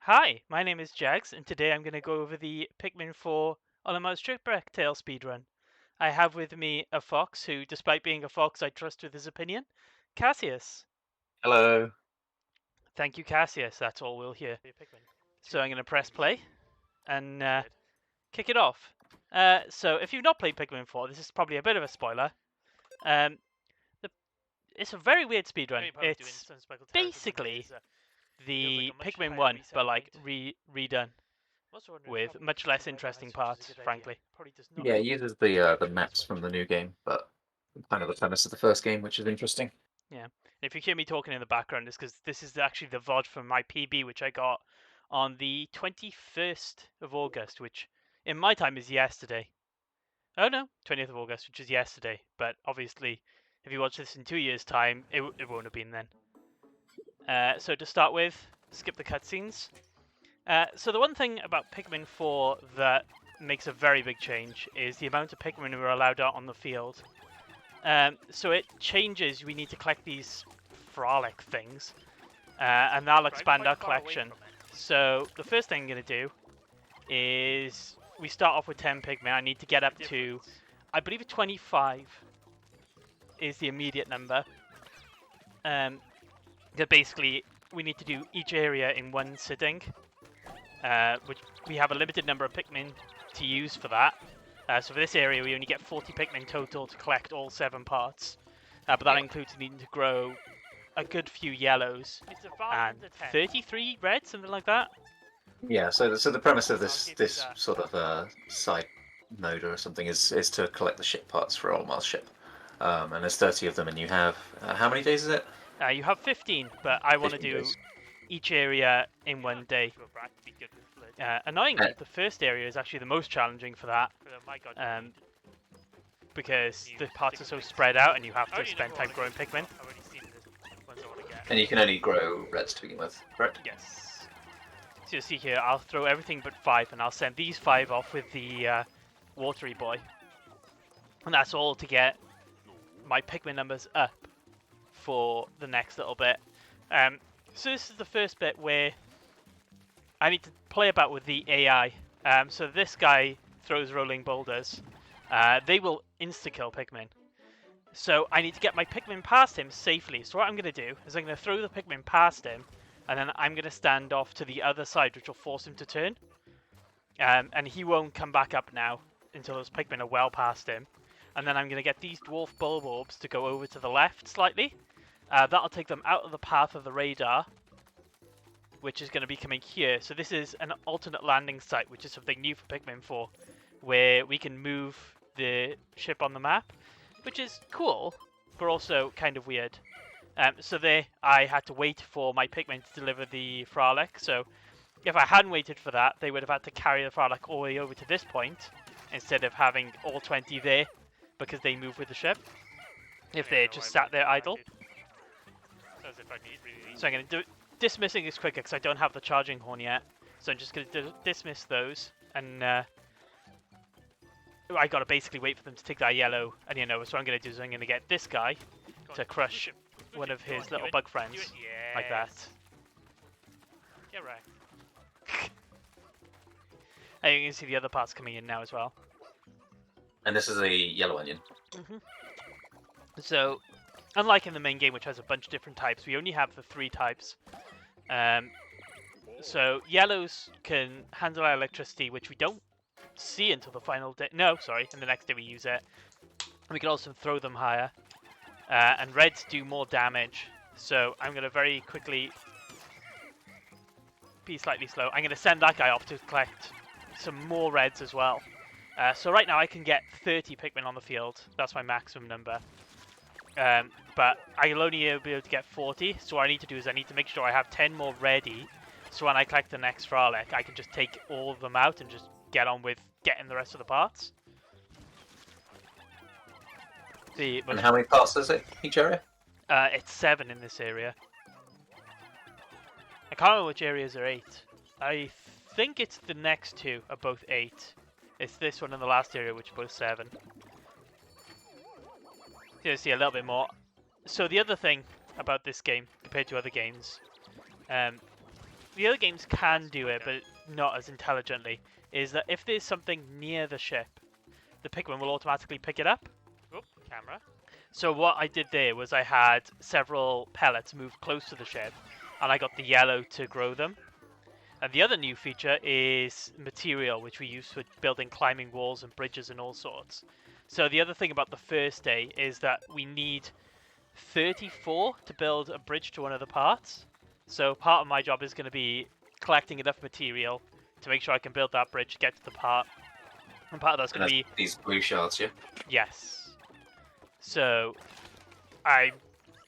Hi, my name is Jags, and today I'm going to go over the Pikmin 4 Olimar's Shipwreck Tail speedrun. I have with me a fox who, despite being a fox, I trust with his opinion, Cassius. Hello. Thank you, Cassius. That's all we'll hear. So I'm going to press play and kick it off. So if you've not played Pikmin 4, this is probably a bit of a spoiler. Um, the, it's a very weird speedrun. It's basically the Pikmin 1, but like redone with much less interesting parts, frankly. Yeah, it uses the maps from the new game, but kind of the premise of the first game, which is interesting. Yeah. And if you hear me talking in the background, it's because this is actually the VOD from my PB, which I got on the 21st of August, which in my time is yesterday. Oh no, 20th of August, which is yesterday. But obviously, if you watch this in 2 years' time, it won't have been then. So to start with, skip the cutscenes. So the one thing about Pikmin 4 that makes a very big change is the amount of Pikmin who are allowed out on the field. So it changes. We need to collect these frolic things, and that'll expand our collection. So the first thing I'm going to do is we start off with 10 Pikmin. I need to get up to, I believe, 25 is the immediate number. That basically we need to do each area in one sitting, which we have a limited number of Pikmin to use for that. So for this area, we only get 40 Pikmin total to collect all 7 parts. But that includes needing to grow a good few yellows and 33 reds, something like that. Yeah, so the premise of this sort of side mode or something is to collect the ship parts for Olimar's ship. And there's 30 of them, and you have how many days is it? You have 15, but I want to 15 do days. each area in one day. Annoyingly, the first area is actually the most challenging for that, because the parts are so spread out and you have to spend time growing Pikmin. And you can only grow reds to begin with, correct? Yes. So you'll see here, I'll throw everything but 5, and I'll send these 5 off with the watery boy. And that's all to get my Pikmin numbers up for the next little bit. So this is the first bit where I need to play about with the AI. So this guy throws rolling boulders. They will insta-kill Pikmin. So I need to get my Pikmin past him safely. So what I'm going to do is I'm going to throw the Pikmin past him, and then I'm going to stand off to the other side, which will force him to turn. And he won't come back up now until those Pikmin are well past him. And then I'm going to get these dwarf bulbs to go over to the left slightly. That'll take them out of the path of the radar, which is going to be coming here. So this is an alternate landing site, which is something new for Pikmin 4, where we can move the ship on the map, which is cool, but also kind of weird. So there, I had to wait for my Pikmin to deliver the Frolic. So if I hadn't waited for that, they would have had to carry the Frolic all the way over to this point, instead of having all 20 there, because they move with the ship, if they just sat there idle. So I'm going to do dismissing is quicker because I don't have the charging horn yet. So I'm just going to dismiss those, and I got to basically wait for them to take that yellow. And so what I'm going to do is I'm going to get this guy to crush one of his little bug friends, like that. Get right. And you can see the other parts coming in now as well. And this is a yellow onion. So, unlike in the main game, which has a bunch of different types, we only have the 3 types. So yellows can handle our electricity, which we don't see until the final day. No, sorry, in the next day we use it. We can also throw them higher. And reds do more damage. So I'm going to very quickly be slightly slow. I'm going to send that guy off to collect some more reds as well. So right now I can get 30 Pikmin on the field. That's my maximum number. But I'll only be able to get 40. So what I need to do is I need to make sure I have 10 more ready. So when I collect the next Frolic, I can just take all of them out and just get on with getting the rest of the parts. And how many parts is it, each area? It's 7 in this area. I can't remember which areas are 8. I think it's the next 2 are both 8. It's this one and the last area which are both 7. You see a little bit more. So the other thing about this game, compared to other games, the other games can do it, but not as intelligently, is that if there's something near the ship, the Pikmin will automatically pick it up. Oop, camera. So what I did there was I had several pellets move close to the ship, and I got the yellow to grow them. And the other new feature is material, which we use for building climbing walls and bridges and all sorts. So the other thing about the first day is that we need 34 to build a bridge to one of the parts. So part of my job is going to be collecting enough material to make sure I can build that bridge, get to the part. And part of that's going to be... these blue shards, yeah? Yes. So, I'm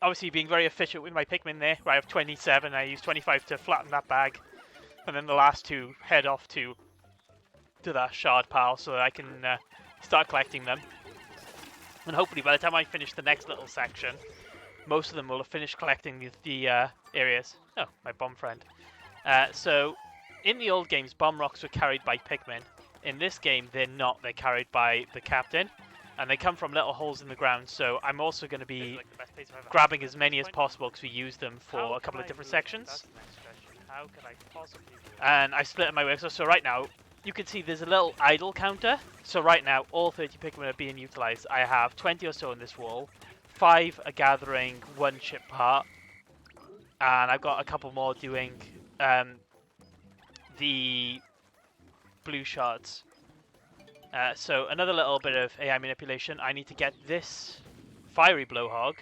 obviously being very efficient with my Pikmin there. I have 27, I use 25 to flatten that bag. And then the last two head off to that shard pile so that I can start collecting them. And hopefully by the time I finish the next little section, most of them will have finished collecting the areas. Oh, my bomb friend. So, in the old games, bomb rocks were carried by Pikmin. In this game, they're not. They're carried by the captain. And they come from little holes in the ground, so I'm also going to be grabbing as many as possible because we use them for a couple of different sections. How could I possibly do And I split my work. So right now, you can see there's a little idle counter. So right now, all 30 Pikmin are being utilized. I have 20 or so in this wall. 5 are gathering one ship part. And I've got a couple more doing the blue shards. So another little bit of AI manipulation. I need to get this fiery blowhog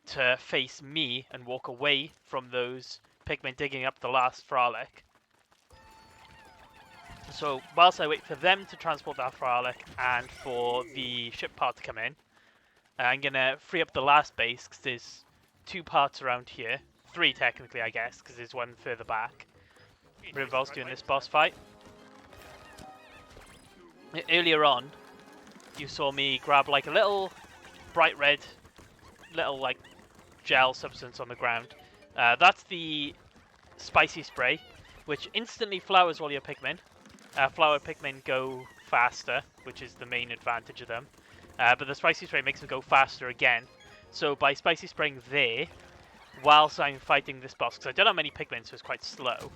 to face me and walk away from those Pikmin digging up the last Frolic. So whilst I wait for them to transport that Frolic and for the ship part to come in, I'm going to free up the last base because there's 2 parts around here. 3 technically, I guess, because there's one further back. It involves doing this boss fight. Earlier on, you saw me grab like a little bright red, little like gel substance on the ground. That's the spicy spray, which instantly flowers all your Pikmin. Flowered Pikmin go faster, which is the main advantage of them. But the spicy spray makes them go faster again. So by spicy spraying there, whilst I'm fighting this boss, because I don't have many Pikmin, so it's quite slow,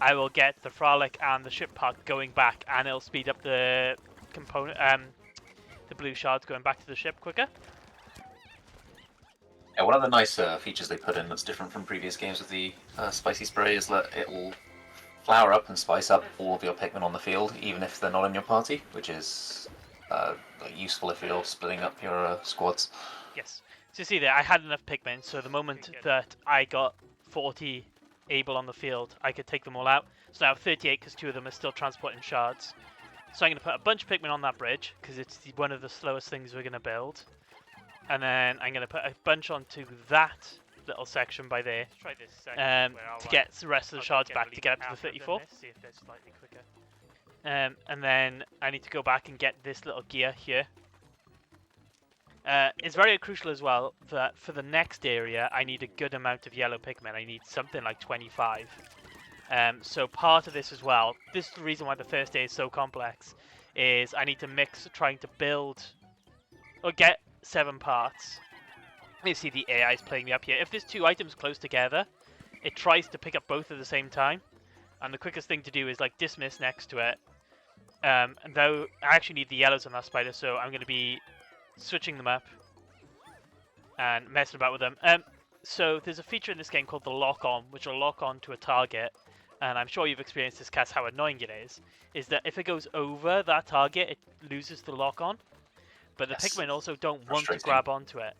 I will get the Frolic and the ship part going back, and it'll speed up the component, the blue shards going back to the ship quicker. Yeah, one of the nice features they put in that's different from previous games with the spicy spray is that it will flower up and spice up all of your Pikmin on the field, even if they're not in your party, which is useful if you're splitting up your squads. Yes. So you see there, I had enough Pikmin, so the moment that I got 40 able on the field, I could take them all out. So now I have 38 because 2 of them are still transporting shards. So I'm going to put a bunch of Pikmin on that bridge because it's one of the slowest things we're going to build. And then I'm going to put a bunch onto that little section by there Try this to get the rest of the shards back to get up to the 34. See if they're slightly quicker. And then I need to go back and get this little gear here. It's very crucial as well that for the next area I need a good amount of yellow Pikmin. I need something like 25. So part of this as well, this is the reason why the first day is so complex, is I need to mix trying to build or get 7 parts. You see the AI is playing me up here. If there's 2 items close together, it tries to pick up both at the same time. And the quickest thing to do is like dismiss next to it. And though I actually need the yellows on that spider, so I'm going to be switching them up and messing about with them. So there's a feature in this game called the lock on, which will lock on to a target. And I'm sure you've experienced this, Cass, how annoying it is that if it goes over that target, it loses the lock on. But the Pikmin also don't want to grab onto it.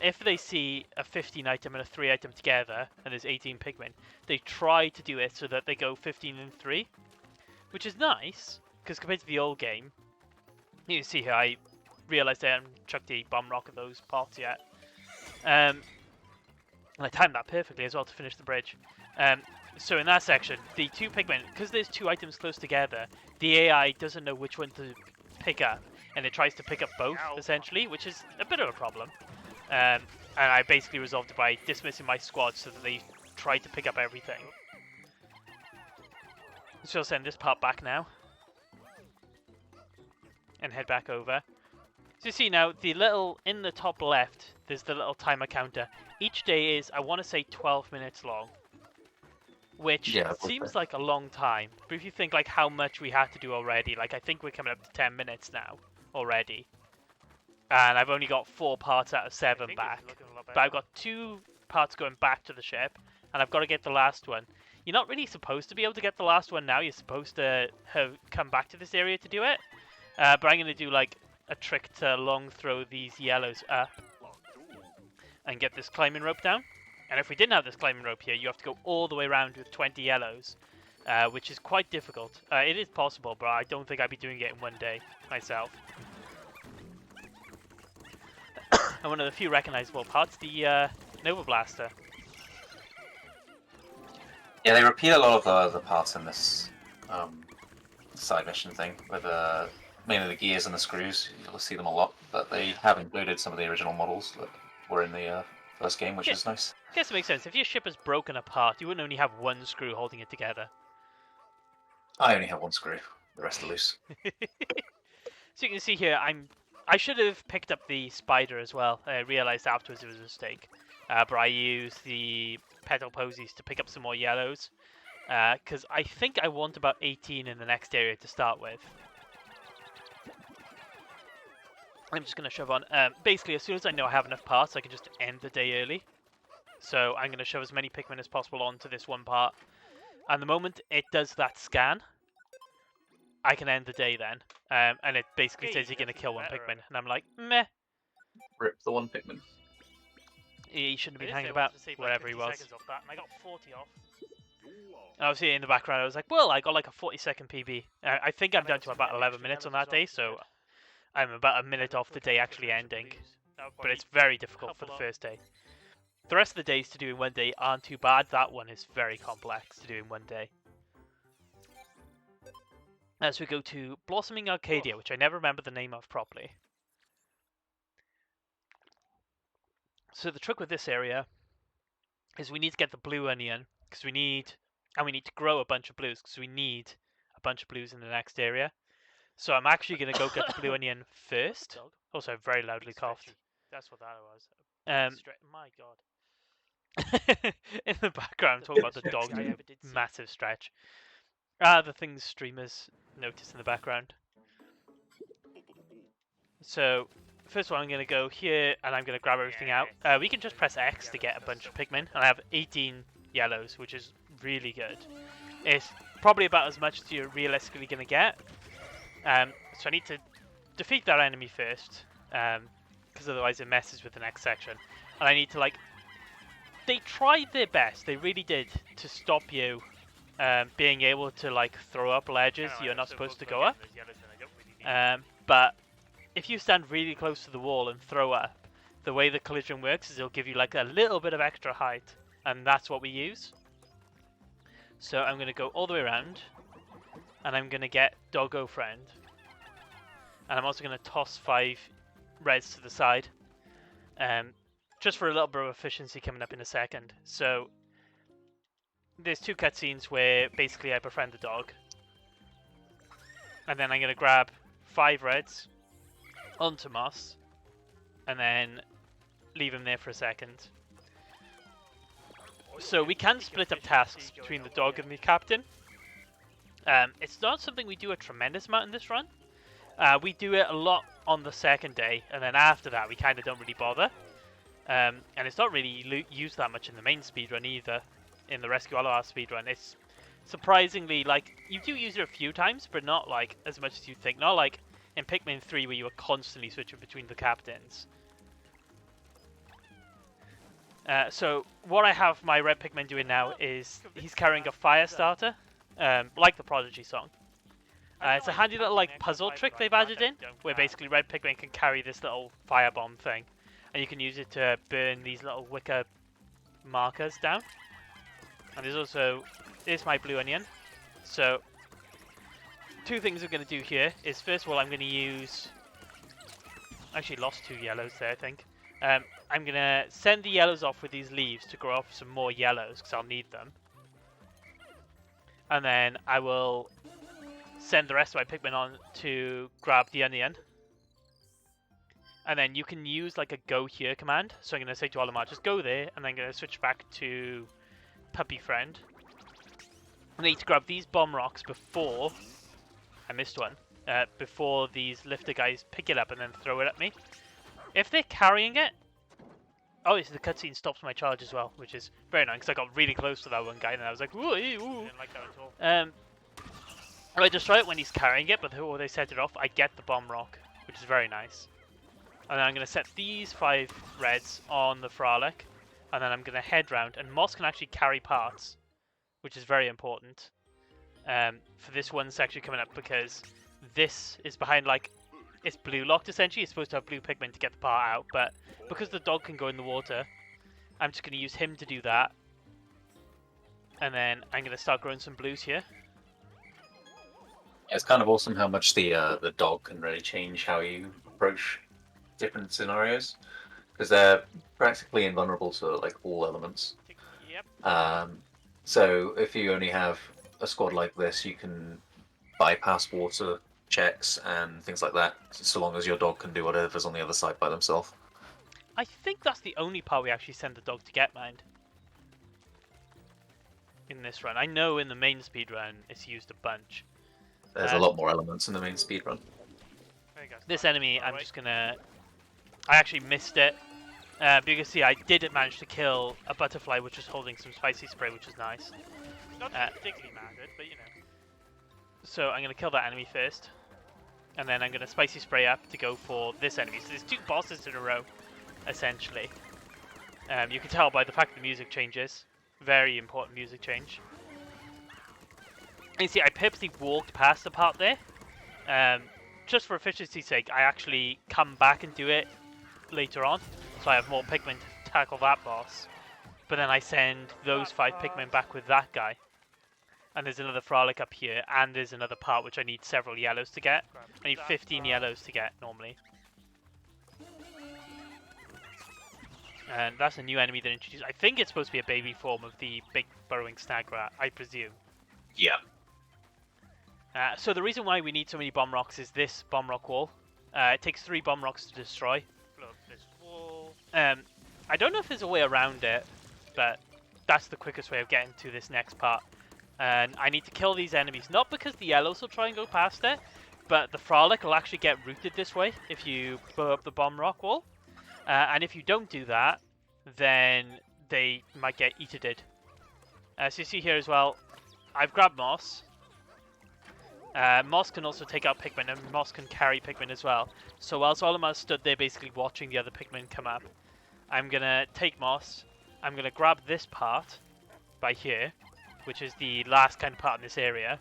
If they see a 15 item and a 3 item together, and there's 18 Pikmin, they try to do it so that they go 15 and 3, which is nice, because compared to the old game, you can see here I realised I haven't chucked the bomb rock at those pots yet. And I timed that perfectly as well to finish the bridge. So in that section, the 2 Pikmin, because there's 2 items close together, the AI doesn't know which one to pick up, and it tries to pick up both, essentially, which is a bit of a problem. And I basically resolved it by dismissing my squad so that they tried to pick up everything. So I'll send this part back now. And head back over. So you see now, the little, in the top left, there's the little timer counter. Each day is, I want to say, 12 minutes long. which Yeah, it would seems be. like a long time. But if you think like how much we had to do already, like I think we're coming up to 10 minutes now already. And I've only got 4 parts out of 7 back. But I've got 2 parts going back to the ship, and I've got to get the last one. You're not really supposed to be able to get the last one now. You're supposed to have come back to this area to do it. But I'm going to do like a trick to long throw these yellows up and get this climbing rope down. And if we didn't have this climbing rope here, you have to go all the way around with 20 yellows, which is quite difficult. It is possible, but I don't think I'd be doing it in one day myself. And one of the few recognizable parts, the Nova Blaster. Yeah, they repeat a lot of the parts in this side mission thing, with mainly the gears and the screws. You'll see them a lot, but they have included some of the original models that were in the first game, which is nice. I guess it makes sense. If your ship is broken apart, you wouldn't only have one screw holding it together. I only have one screw, the rest are loose. So you can see here, I should have picked up the spider as well. I realized afterwards it was a mistake. But I used the petal posies to pick up some more yellows. Because I think I want about 18 in the next area to start with. I'm just going to shove on. Basically, as soon as I know I have enough parts, I can just end the day early. So I'm going to shove as many Pikmin as possible onto this one part. And the moment it does that scan, I can end the day then. And it basically says you're going to kill one Pikmin. And I'm like, meh. Rip the one Pikmin. He shouldn't have been hanging about wherever he was. Off that, and I got 40 off. And I was here in the background. I was like, well, I got like a 40-second PB. I think I'm down to about 11 minutes on that day, so I'm about a minute off the day actually ending. But it's very difficult for the first day. The rest of the days to do in one day aren't too bad. That one is very complex to do in one day. As we go to Blossoming Arcadia, which I never remember the name of properly. So the trick with this area is we need to get the blue onion, because we need to grow a bunch of blues, because we need a bunch of blues in the next area. So I'm actually going to go get the blue onion first. Also, I very loudly coughed. That's what that was. My god. In the background, talking about the dog's massive stretch. The things streamers notice in the background. So, first of all, I'm going to go here, and I'm going to grab everything out. We can just press X to get a bunch of Pikmin, and I have 18 yellows, which is really good. It's probably about as much as you're realistically going to get. So I need to defeat that enemy first, because otherwise it messes with the next section. And I need to, like... They tried their best, they really did, to stop you being able to, like, throw up ledges you're not supposed to go up. But if you stand really close to the wall and throw up, the way the collision works is it'll give you, like, a little bit of extra height. And that's what we use. So I'm going to go all the way around. And I'm going to get Doggo Friend. And I'm also going to toss 5 reds to the side. Just for a little bit of efficiency coming up in a second. So there's 2 cutscenes where basically I befriend the dog. And then I'm going to grab 5 reds onto Moss. And then leave him there for a second. So we can split up tasks between the dog and the captain. It's not something we do a tremendous amount in this run. We do it a lot on the second day, and then after that we kind of don't really bother. And it's not really used that much in the main speedrun either, in the Rescue Olimar speedrun. It's surprisingly, like, you do use it a few times, but not like as much as you think. Not like in Pikmin 3 where you were constantly switching between the captains. So what I have my red Pikmin doing now is he's carrying a fire starter, like the Prodigy song. It's a handy little like puzzle trick they've added in, where basically red Pikmin can carry this little firebomb thing, and you can use it to burn these little wicker markers down. And there's my blue onion. So 2 things I'm going to do here is, first of all, I'm going to use... Actually lost 2 yellows there, I think. I'm going to send the yellows off with these leaves to grow off some more yellows, because I'll need them. And then I will send the rest of my Pikmin on to grab the onion. And then you can use like a go here command. So I'm going to say to Olimar, just go there, and then I'm going to switch back to Puppy Friend. I need to grab these bomb rocks before... I missed one. Before these lifter guys pick it up and then throw it at me. If they're carrying it... Oh, so the cutscene stops my charge as well, which is very nice, because I got really close to that one guy and I was like, ooh, ooh. I didn't like that at all. I destroy it when he's carrying it, but before they set it off, I get the bomb rock, which is very nice. And then I'm going to set these 5 reds on the Frolic, and then I'm going to head round, and Moss can actually carry parts, which is very important for this one section coming up, because this is behind, like, it's blue locked essentially. It's supposed to have blue Pikmin to get the part out, but because the dog can go in the water, I'm just going to use him to do that. And then I'm going to start growing some blues here. It's kind of awesome how much the dog can really change how you approach different scenarios, because they're practically invulnerable to like all elements. Yep. So if you only have a squad like this, you can bypass water checks and things like that, so long as your dog can do whatever's on the other side by themselves. I think that's the only part we actually send the dog to get, mind. In this run. I know in the main speedrun it's used a bunch. There's a lot more elements in the main speedrun. There you go. This enemy, I'm just gonna... I actually missed it. But you can see I did manage to kill a butterfly which was holding some spicy spray, which was nice. Not particularly mattered, but you know. So I'm gonna kill that enemy first. And then I'm gonna spicy spray up to go for this enemy. So there's 2 bosses in a row, essentially. You can tell by the fact the music changes. Very important music change. And you see, I purposely walked past the part there. Just for efficiency's sake, I actually come back and do it later on. So I have more Pikmin to tackle that boss. But then I send those 5 Pikmin back with that guy. And there's another Frolic up here, and there's another part which I need several yellows to get. I need 15 yellows to get, normally. And that's a new enemy that introduced. I think it's supposed to be a baby form of the big burrowing snag rat, I presume. Yeah. So the reason why we need so many bomb rocks is this bomb rock wall. It takes 3 bomb rocks to destroy. Blow up this wall. I don't know if there's a way around it, but that's the quickest way of getting to this next part. And I need to kill these enemies, not because the yellows will try and go past it, but the Frolic will actually get routed this way if you blow up the bomb rock wall. And if you don't do that, then they might get eated. So you see here as well, I've grabbed Moss. Moss can also take out Pikmin, and Moss can carry Pikmin as well. So whilst Olimar stood there basically watching the other Pikmin come up, I'm going to take Moss, I'm going to grab this part by here, which is the last kind of part in this area.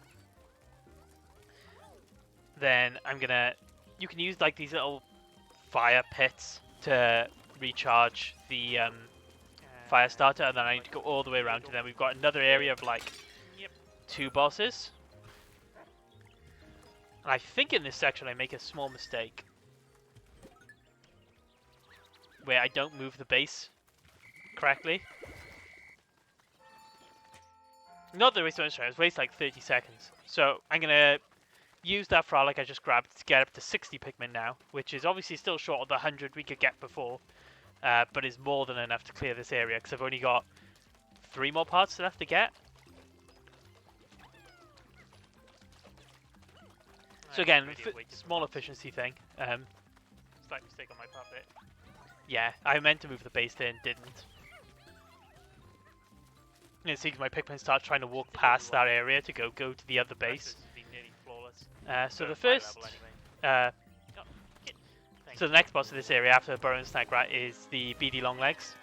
Then I'm going to... You can use like these little fire pits to recharge the fire starter, and then I need to go all the way around to them. We've got another area of like 2 bosses. And I think in this section I make a small mistake where I don't move the base correctly. Not that I waste so much time, I waste like 30 seconds. So I'm going to use that Frolic I just grabbed to get up to 60 Pikmin now, which is obviously still short of the 100 we could get before, but is more than enough to clear this area, because I've only got 3 more parts left to get. So again, small efficiency thing. Slight mistake on my part bit. Yeah, I meant to move the base there and didn't. You see, my Pikmin start trying to walk past that area to go to the other base. Nearly flawless. So the first, so the next boss of this area after the Burrowing Snag Rat is the beady Longlegs.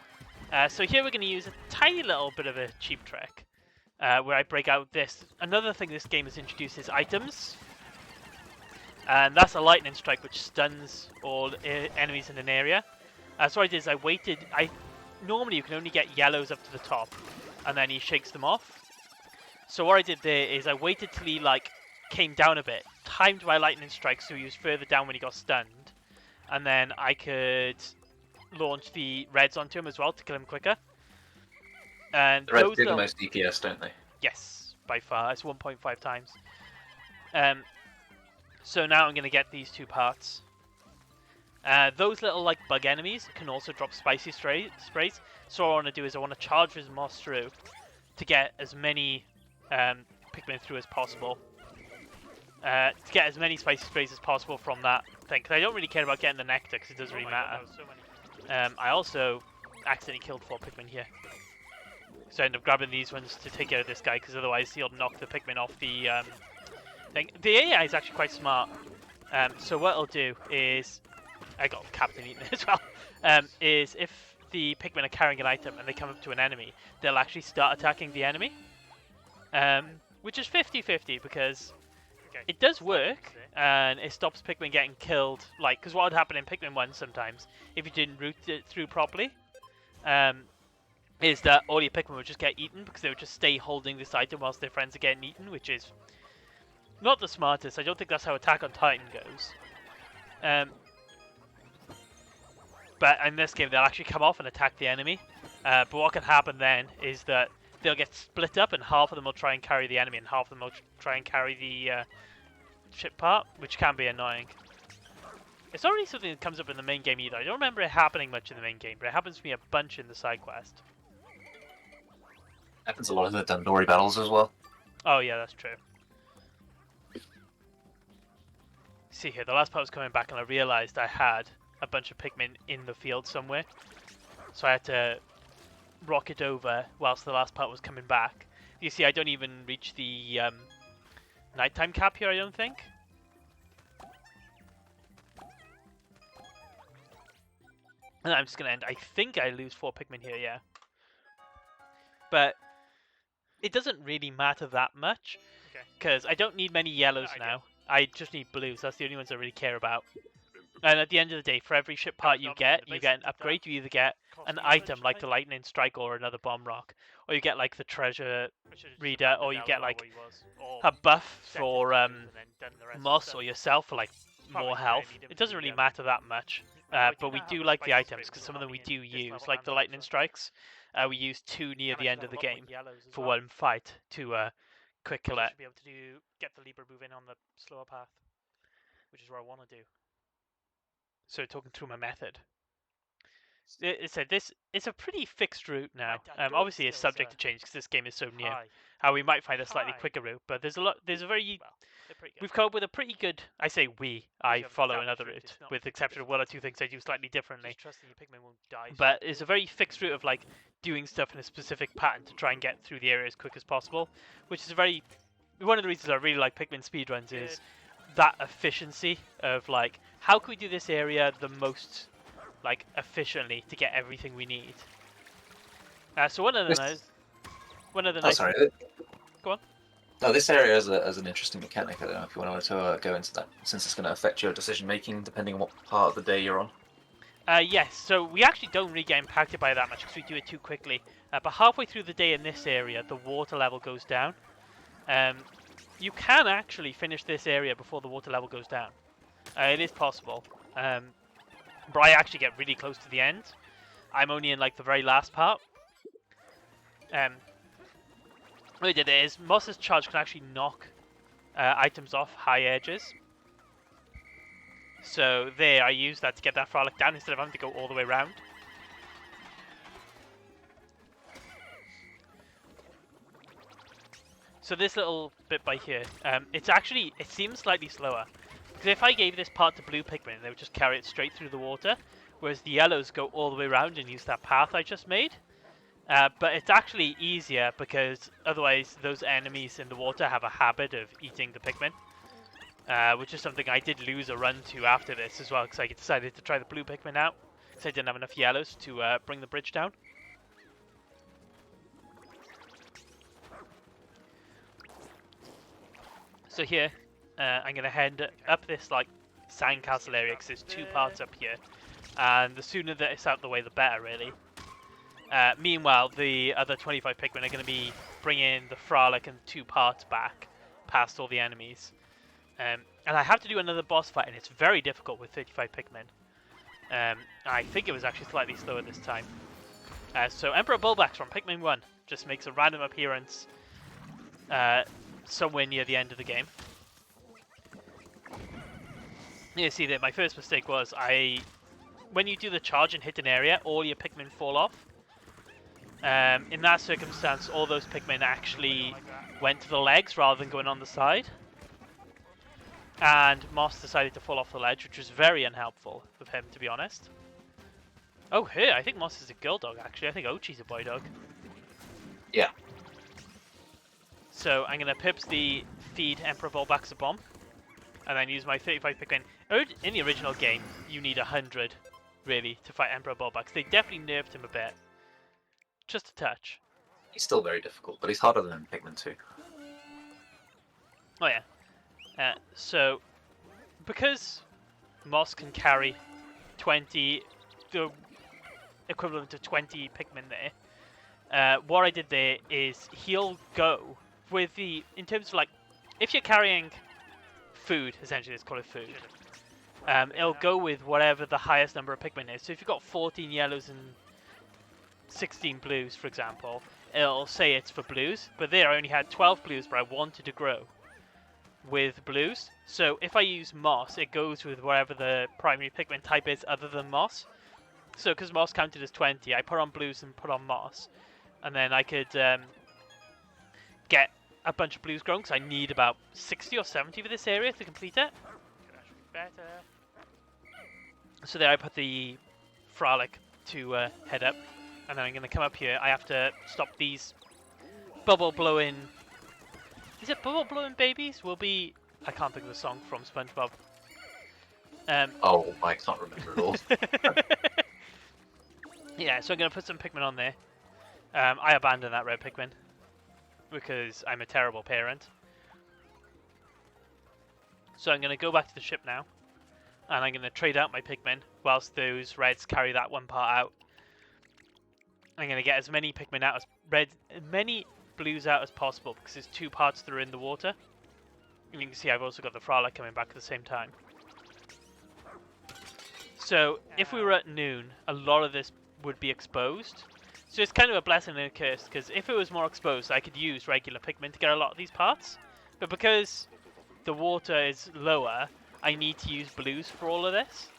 So here we're going to use a tiny little bit of a cheap trick, where I break out this. Another thing this game has introduced is items. And that's a lightning strike which stuns all enemies in an area. So what I did is I waited. Normally you can only get yellows up to the top, and then he shakes them off. So what I did there is I waited till he like came down a bit, timed my lightning strike so he was further down when he got stunned, and then I could launch the reds onto him as well to kill him quicker. And The reds do the most DPS, don't they? Yes, by far. It's 1.5 times. So now I'm going to get these 2 parts. Those little like bug enemies can also drop spicy sprays. So what I want to do is I want to charge his Moss through to get as many Pikmin through as possible. To get as many spicy sprays as possible from that thing, because I don't really care about getting the nectar, because it doesn't really matter. God, that was so many. I also accidentally killed 4 Pikmin here. So I ended up grabbing these ones to take out this guy, because otherwise he'll knock the Pikmin off the thing. The AI is actually quite smart. So what it'll do is... I got Captain Eaten as well. Is if the Pikmin are carrying an item and they come up to an enemy, they'll actually start attacking the enemy. Which is 50-50, because Okay. it does work, and it stops Pikmin getting killed. Like, because what would happen in Pikmin 1 sometimes, if you didn't route it through properly, is that all your Pikmin would just get eaten, because they would just stay holding this item whilst their friends are getting eaten, which is not the smartest. I don't think that's how Attack on Titan goes. But in this game, they'll actually come off and attack the enemy. But what can happen then is that they'll get split up, and half of them will try and carry the enemy, and half of them will try and carry the ship part, which can be annoying. It's not really something that comes up in the main game either. I don't remember it happening much in the main game, but it happens to me a bunch in the side quest. Happens a lot in the Dandori battles as well. Oh yeah, that's true. See here, the last part was coming back, and I realised I had a bunch of Pikmin in the field somewhere. So I had to rocket over whilst the last part was coming back. You see, I don't even reach the nighttime cap here, I don't think. And I'm just going to end. I think I lose 4 Pikmin here, yeah. But it doesn't really matter that much, Okay. because I don't need many yellows I do. now. I just need blues. That's the only ones I really care about. And at the end of the day, for every ship part you get an upgrade. You either get an item like the lightning strike or another bomb rock, or you get like the treasure reader, or you get like a buff for Moss or yourself for like more health. It doesn't really matter that much, but we do like the items, because some of them we do use, like the lightning strikes. We use 2 near the end of the game for one fight to quick kill it. Should be able to get the Libra move in on the slower path, which is where I want to do. So talking through my method. It said this is a pretty fixed route now. Obviously, it's subject to change because this game is so new. How we might find a slightly quicker route, but there's a very we've come up with a pretty good. I say I follow another route, with the exception of 1 or 2 things I do slightly differently. Just trusting your Pikmin won't die. But it's a very fixed route of like doing stuff in a specific pattern to try and get through the area as quick as possible, which is one of the reasons I really like Pikmin speedruns is that efficiency of like, how can we do this area the most like efficiently to get everything we need. So one of the nice. Sorry. Go on. No, this area has an interesting mechanic. I don't know if you wanted to go into that, since it's going to affect your decision making depending on what part of the day you're on. Yes, so we actually don't really get impacted by that much because we do it too quickly. But halfway through the day in this area, the water level goes down. You can actually finish this area before the water level goes down. It is possible. But I actually get really close to the end. I'm only in like the very last part. What I did is, Moss's charge can actually knock items off high edges. So there, I used that to get that frolic down instead of having to go all the way around. So this little bit by here, it seems slightly slower. Because if I gave this part to blue Pikmin, they would just carry it straight through the water. Whereas the yellows go all the way around and use that path I just made. But it's actually easier because otherwise those enemies in the water have a habit of eating the Pikmin. Which is something I did lose a run to after this as well, because I decided to try the blue Pikmin out. Because I didn't have enough yellows to bring the bridge down. So here, I'm going to head up this like sandcastle area because there's 2 parts up here. And the sooner that it's out of the way, the better, really. Meanwhile, the other 25 Pikmin are going to be bringing the Frolic and 2 parts back past all the enemies. And I have to do another boss fight, and it's very difficult with 35 Pikmin. I think it was actually slightly slower this time. So Emperor Bulbax from Pikmin 1 just makes a random appearance somewhere near the end of the game. You see that my first mistake was when you do the charge and hit an area, all your Pikmin fall off. In that circumstance, all those Pikmin actually went to the legs rather than going on the side. And Moss decided to fall off the ledge, which was very unhelpful of him, to be honest. Oh, here, I think Moss is a girl dog, actually. I think Ochi's a boy dog. Yeah. So I'm going to purposely feed Emperor Volbax a bomb, and then use my 35 Pikmin. In the original game, you need 100, really, to fight Emperor Volbax. They definitely nerfed him a bit. Just a touch. He's still very difficult, but he's harder than Pikmin 2. Oh yeah. So, because Moss can carry 20, the equivalent of 20 Pikmin there, what I did there is he'll go with the, in terms of like, if you're carrying food, essentially let's call it food, it'll go with whatever the highest number of Pikmin is. So if you've got 14 yellows and 16 blues, for example, it'll say it's for blues, but there I only had 12 blues, but I wanted to grow with blues. So if I use moss, it goes with whatever the primary Pikmin type is other than moss. So because moss counted as 20, I put on blues and put on moss, and then I could get a bunch of blues grown, because I need about 60 or 70 for this area to complete it. Better. So there I put the Frolic to head up, and then I'm going to come up here. I have to stop these bubble blowing. Is it bubble blowing babies? Will be. I can't think of the song from SpongeBob. Oh, I can't remember at all. Yeah, so I'm going to put some Pikmin on there. I abandoned that red Pikmin because I'm a terrible parent. So I'm going to go back to the ship now, and I'm going to trade out my Pikmin whilst those reds carry that one part out. I'm going to get as many Pikmin out as many blues out as possible, because there's two parts that are in the water. And you can see I've also got the Frolic coming back at the same time. So if we were at noon, a lot of this would be exposed. So it's kind of a blessing and a curse, because if it was more exposed, I could use regular Pikmin to get a lot of these parts. But because the water is lower, I need to use blues for all of this.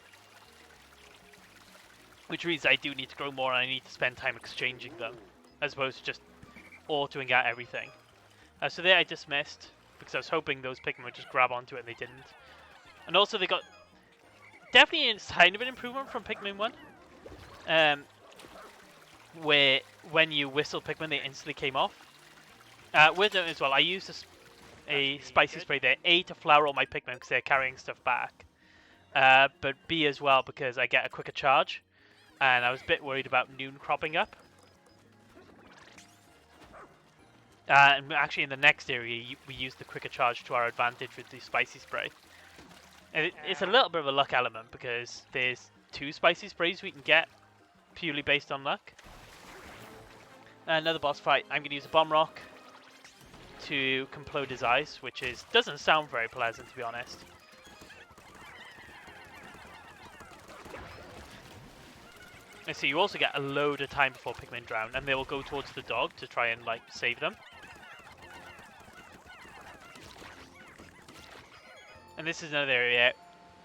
Which means I do need to grow more, and I need to spend time exchanging them, as opposed to just autoing out everything. So there I dismissed, because I was hoping those Pikmin would just grab onto it, and they didn't. And also they got definitely a kind of an improvement from Pikmin 1. Where when you whistle Pikmin, they instantly came off. With them as well, I used a spicy spray there, A, to flower all my Pikmin because they're carrying stuff back. But B as well, because I get a quicker charge. And I was a bit worried about noon cropping up. And actually in the next area, we used the quicker charge to our advantage with the spicy spray. And it's a little bit of a luck element, because there's 2 spicy sprays we can get purely based on luck. Another boss fight, I'm going to use a bomb rock to complode his eyes, which doesn't sound very pleasant, to be honest. And so you also get a load of time before Pikmin drown, and they will go towards the dog to try and like save them. And this is another area.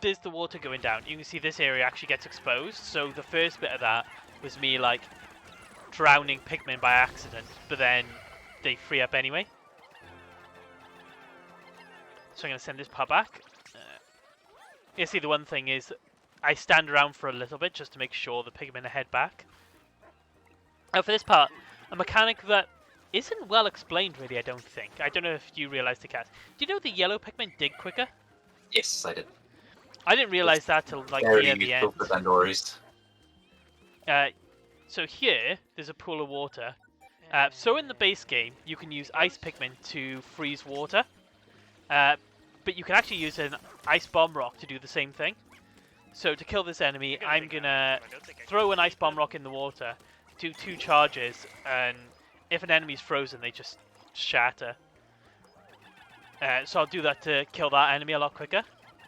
There's the water going down. You can see this area actually gets exposed. So the first bit of that was me like drowning Pikmin by accident, but then they free up anyway. So I'm going to send this part back. You see, the one thing is I stand around for a little bit just to make sure the Pikmin are head back. Now for this part, a mechanic that isn't well explained really, I don't think. I don't know if you realised the cat. Do you know the yellow Pikmin dig quicker? Yes, I did. I didn't realise that till like near the end. For Pandoris. So here, there's a pool of water. So in the base game, you can use ice Pikmin to freeze water. But you can actually use an ice bomb rock to do the same thing. So to kill this enemy, I'm gonna throw an ice bomb rock in the water, do 2 charges, and if an enemy's frozen, they just shatter. So I'll do that to kill that enemy a lot quicker.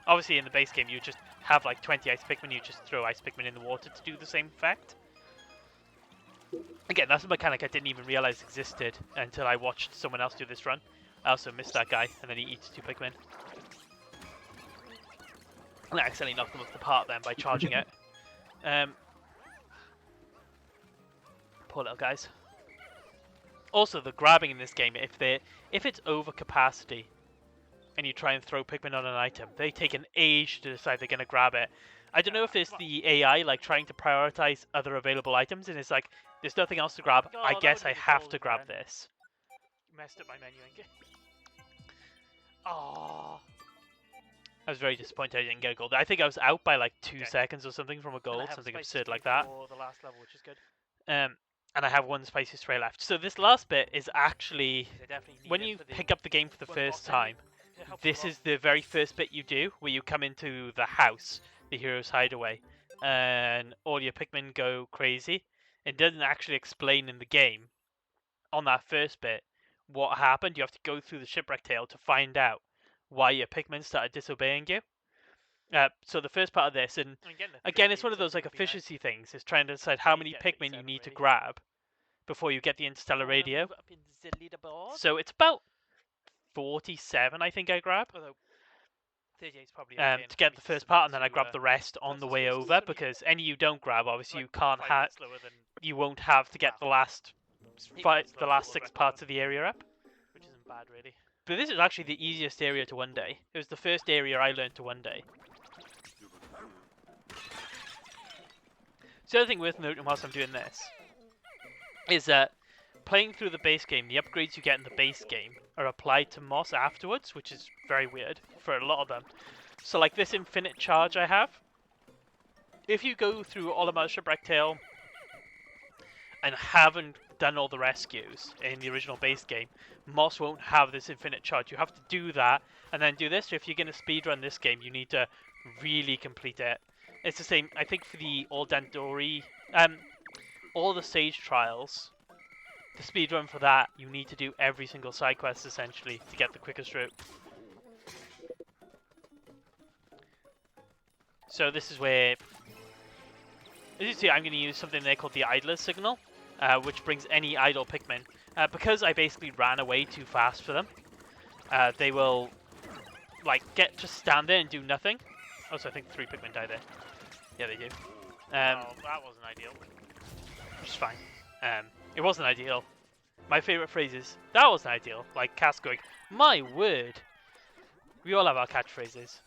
Obviously in the base game, you just have like 20 ice Pikmin, you just throw ice Pikmin in the water to do the same effect. Again, that's a mechanic I didn't even realise existed until I watched someone else do this run. I also missed that guy, and then he eats 2 Pikmin. And I accidentally knocked them off the part then by charging it. Poor little guys. Also, the grabbing in this game, if it's over capacity, and you try and throw Pikmin on an item, they take an age to decide they're gonna grab it. I don't know if it's the AI like trying to prioritize other available items, and it's like there's nothing else to grab. Oh, I that guess would I be have cool to if grab then this. Messed up my menu again. Oh. I was very disappointed I didn't get a gold. I think I was out by like 2 Okay. seconds or something from a And I gold, have something spicy absurd like spray that. for the last level, which is good. And I have one spicy spray left. So this last bit is actually, 'Cause I definitely need when it you for the pick up the game for the one first boss enemy time, to help this you is the very first bit you do, where you come into the house, the hero's hideaway, and all your Pikmin go crazy. It doesn't actually explain in the game, on that first bit, what happened. You have to go through the Shipwreck tale to find out why your Pikmin started disobeying you. So the first part of this, and again, it's one of those like efficiency things, is trying to decide how many Pikmin you need to grab before you get the interstellar radio. Up in the leaderboard. So it's about 47, I think I grab. Although 38 is probably okay To get the first part, and then I grab the rest on the way it's over, only because any you don't grab, obviously you like can't 5 have, minutes slower than you won't have to get the last the last 6 parts of the area up. which isn't bad really. But this is actually the easiest area to one day. It was the first area I learned to one day. So the other thing worth noting whilst I'm doing this is that playing through the base game, the upgrades you get in the base game are applied to Moss afterwards, which is very weird for a lot of them. So like this infinite charge I have, if you go through Olimar Shipwreck Tale and haven't done all the rescues in the original base game, Moss won't have this infinite charge. You have to do that and then do this. So if you're going to speedrun this game, you need to really complete it. It's the same, I think, for the all the stage trials. The speedrun for that, you need to do every single side quest essentially to get the quickest route. So this is where, as you see, I'm going to use something they call the idler signal, which brings any idle Pikmin. Because I basically ran away too fast for them, they will like just stand there and do nothing. Also, I think 3 Pikmin die there. Yeah, they do. That wasn't ideal. Which is fine. It wasn't ideal. My favourite phrase is, that wasn't ideal. Like Cass going, my word. We all have our catchphrases.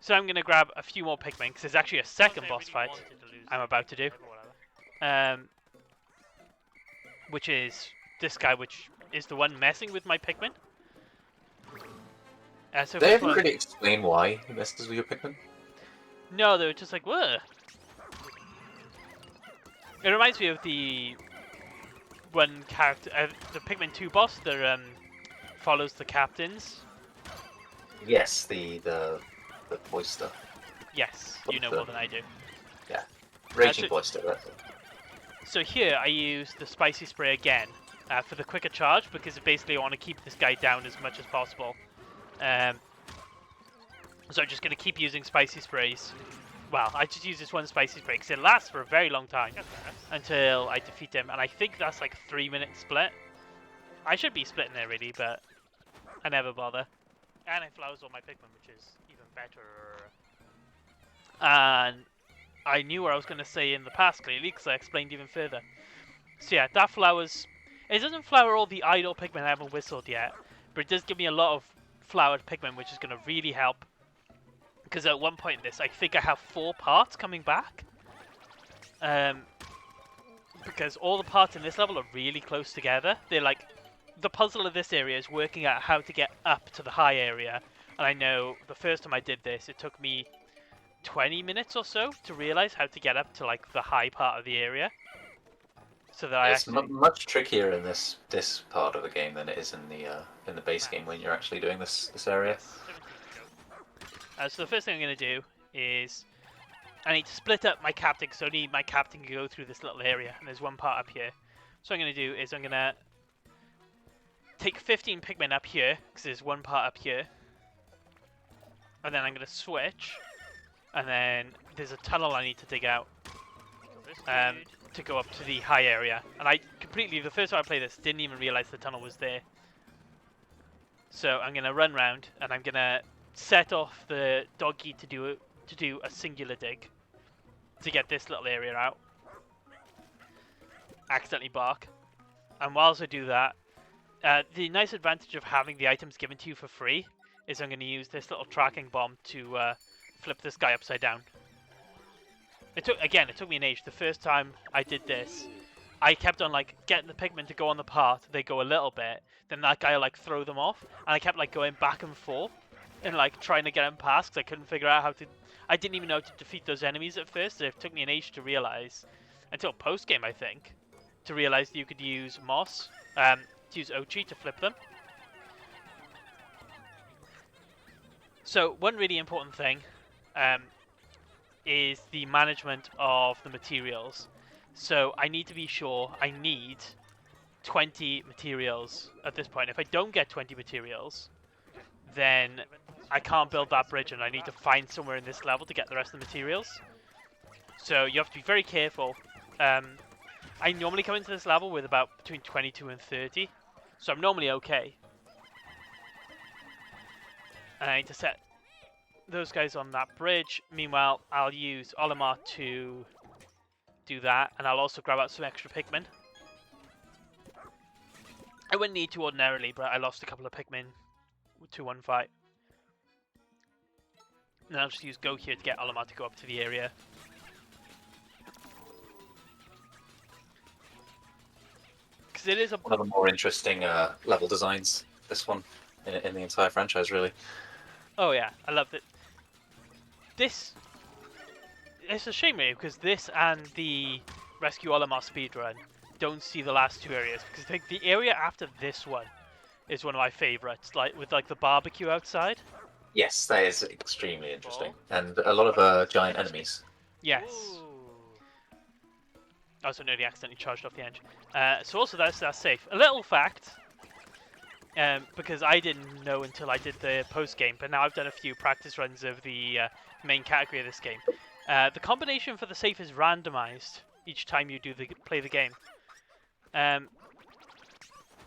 So I'm going to grab a few more Pikmin, because there's actually a second boss fight I'm about to do. Which is this guy, which is the one messing with my Pikmin. So They haven't really explained why he messes with your Pikmin. No, they were just like, whoa. It reminds me of the one character, the Pikmin 2 boss that follows the captains. Yes, the Boister. Yes, you know more than I do. Yeah, Raging so- Boister. That's it. So here I use the spicy spray again for the quicker charge, because basically I want to keep this guy down as much as possible. So I'm just going to keep using spicy sprays. Well, I just use this one spicy spray because it lasts for a very long time until I defeat him, and I think that's like a 3-minute split. I should be splitting there really, but I never bother. And it flowers all my Pikmin, which is even better. And I knew what I was going to say in the past clearly, because I explained even further. So yeah, that flowers... It doesn't flower all the idle Pikmin I haven't whistled yet, but it does give me a lot of flowered Pikmin, which is going to really help. Because at one point in this, I think I have 4 parts coming back. Because all the parts in this level are really close together. They're like... The puzzle of this area is working out how to get up to the high area. And I know the first time I did this, it took me 20 minutes or so to realize how to get up to like the high part of the area. So that It's much trickier in this part of the game than it is in the base game when you're actually doing this area. So the first thing I'm going to do is I need to split up my captain, because I need my captain to go through this little area, and there's one part up here. So what I'm going to do is I'm going to take 15 Pikmin up here, because there's one part up here. And then I'm going to switch, and then there's a tunnel I need to dig out to go up to the high area. And I completely, the first time I played this, didn't even realize the tunnel was there. So I'm going to run round, and I'm going to set off the doggy to do a singular dig to get this little area out. accidentally bark. And whilst I do that, the nice advantage of having the items given to you for free is I'm going to use this little tracking bomb to flip this guy upside down. It took me an age. The first time I did this, I kept on like getting the Pikmin to go on the path. They go a little bit, then that guy will like throw them off, and I kept like going back and forth and like trying to get him past because I couldn't figure out how to. I didn't even know how to defeat those enemies at first. It took me an age to realize, until post game I think, to realize that you could use moss, to use Ochi to flip them. So one really important thing is the management of the materials. So I need to be sure I need 20 materials at this point. If I don't get 20 materials, then I can't build that bridge and I need to find somewhere in this level to get the rest of the materials. So you have to be very careful. I normally come into this level with about between 22 and 30, so I'm normally okay. And I need to set those guys on that bridge. Meanwhile, I'll use Olimar to do that, and I'll also grab out some extra Pikmin. I wouldn't need to ordinarily, but I lost a couple of Pikmin to one fight. And I'll just use Go here to get Olimar to go up to the area. Because it is One of the more interesting level designs, this one, in the entire franchise, really. Oh yeah, I loved it. It's a shame really, because this and the Rescue Olimar speedrun don't see the last two areas, because I think the area after this one is one of my favourites, like with like the barbecue outside. Yes, that is extremely interesting, and a lot of giant enemies. Yes. I also nearly accidentally charged off the engine. So also that's safe. A little fact, because I didn't know until I did the post game, but now I've done a few practice runs of the main category of this game. The combination for the safe is randomized each time you play the game.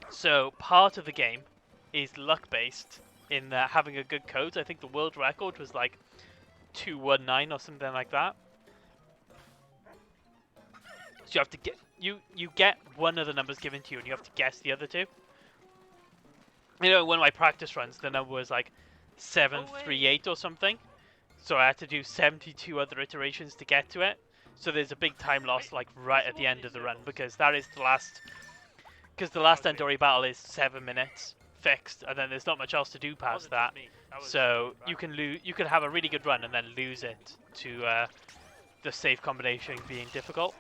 So part of the game is luck based in having a good code. I think the world record was like 219 or something like that. So you have to get you get one of the numbers given to you, and you have to guess the other two. You know, one of my practice runs, the number was like 738 or something. So I had to do 72 other iterations to get to it. So there's a big time loss like right at the end of the run, because that is the last. Because the last Endori battle is 7 minutes fixed, and then there's not much else to do past that. So you can have a really good run and then lose it to the safe combination being difficult.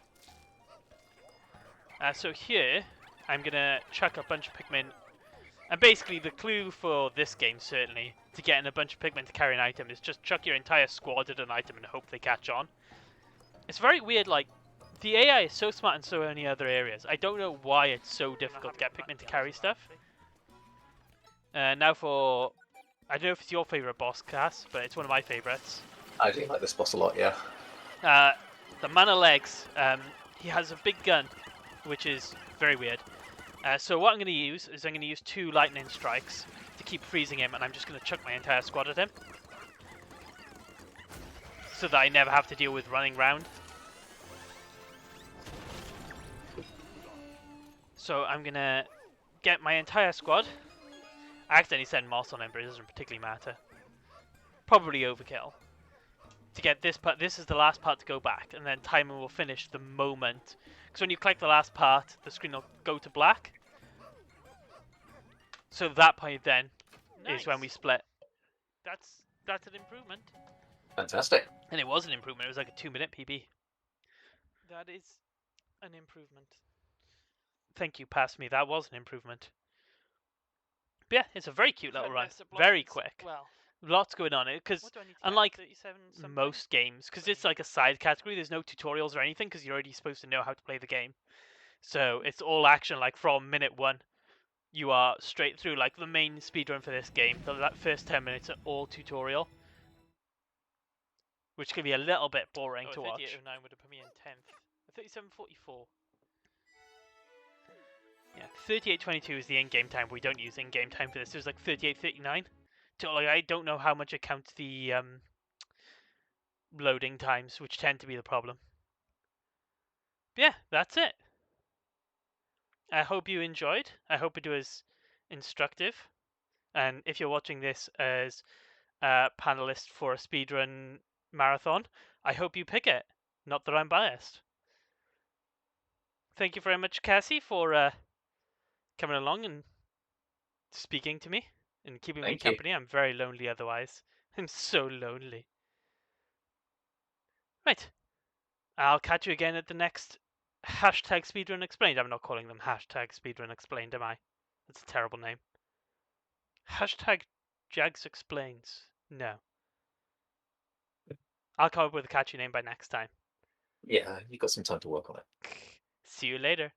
So here I'm gonna chuck a bunch of Pikmin, and basically the clue for this game certainly to getting a bunch of Pikmin to carry an item is just chuck your entire squad at an item and hope they catch on. It's very weird, like. The AI is so smart in so many other areas. I don't know why it's so difficult to get Pikmin to carry stuff. Now for... I don't know if it's your favourite boss, Cass, but it's one of my favourites. I do like this boss a lot, yeah. The Man of Legs. He has a big gun, which is very weird. So what I'm going to use is I'm going to use 2 lightning strikes to keep freezing him, and I'm just going to chuck my entire squad at him. So that I never have to deal with running round. So I'm gonna get my entire squad. I accidentally send moss on him, but it doesn't particularly matter. Probably overkill. To get this part, this is the last part to go back, and then timer will finish the moment. Because when you collect the last part, the screen will go to black. So that point then is when we split. That's an improvement. Fantastic. And it was an improvement. It was like a 2-minute PB. That is an improvement. Thank you, past me. That was an improvement. But yeah, it's a very cute little run. Very quick. Well, lots going on. Because unlike most games, because it's like a side category, there's no tutorials or anything, because you're already supposed to know how to play the game. So it's all action, like from minute 1. You are straight through, like the main speedrun for this game. That first 10 minutes are all tutorial. Which can be a little bit boring to watch. 3809 would have put me in 10th. 3744. Yeah, 3822 is the in-game time. We don't use in-game time for this. It was like 3839. So like, I don't know how much it counts the loading times, which tend to be the problem. But yeah, that's it. I hope you enjoyed. I hope it was instructive. And if you're watching this as a panelist for a speedrun marathon, I hope you pick it. Not that I'm biased. Thank you very much, Cassie, for coming along and speaking to me and keeping me Thank you. company. I'm very lonely otherwise. I'm so lonely. Right. I'll catch you again at the next hashtag speedrun explained. I'm not calling them hashtag speedrun explained, am I? That's a terrible name. Hashtag Jags explains. No. I'll come up with a catchy name by next time. Yeah, you've got some time to work on it. See you later.